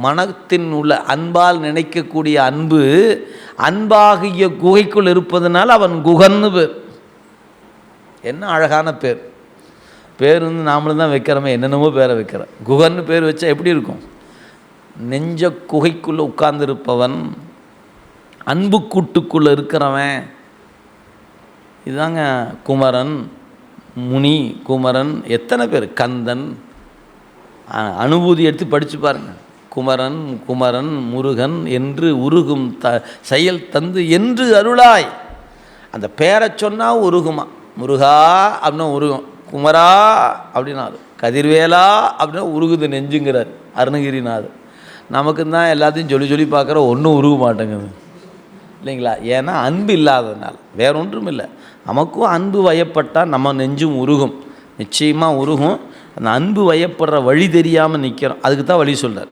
மனத்தின் உள்ள அன்பால் நினைக்கக்கூடிய அன்பு அன்பாகிய குகைக்குள் இருப்பதனால் அவன் குகன்னு பேர். என்ன அழகான பேர். பேர் வந்து நாமளும் தான் வைக்கிறோமே, என்னென்னமோ பேரை வைக்கிறோம். குகன்னு பேர் வச்சா எப்படி இருக்கும்? நெஞ்ச குகைக்குள்ளே உட்கார்ந்துருப்பவன், அன்பு கூட்டுக்குள்ளே இருக்கிறவன். இதுதாங்க குமரன், முனி குமரன். எத்தனை பேர்? கந்தன். அனுபூதி எடுத்து படித்து பாருங்கள். குமரன் குமரன் முருகன் என்று உருகும் செயல் தந்து என்று அருளாய். அந்த பேரை சொன்னால் உருகுமா? முருகா அப்படின்னா உருகும், குமரா அப்படின்னா கதிர்வேலா அப்படின்னா உருகுது நெஞ்சுங்கிறார் அருணகிரிநாதர். நமக்கு தான் எல்லாத்தையும் சொல்லி சொல்லி பார்க்குற ஒன்றும் உருக மாட்டேங்குது இல்லைங்களா? ஏன்னா அன்பு இல்லாததுனால, வேற ஒன்றும் இல்லை. நமக்கும் அன்பு வயப்பட்டால் நம்ம நெஞ்சும் உருகும், நிச்சயமாக உருகும். அந்த அன்பு வயப்படுற வழி தெரியாமல் நிற்கிறோம். அதுக்கு தான் வழி சொல்கிறார்.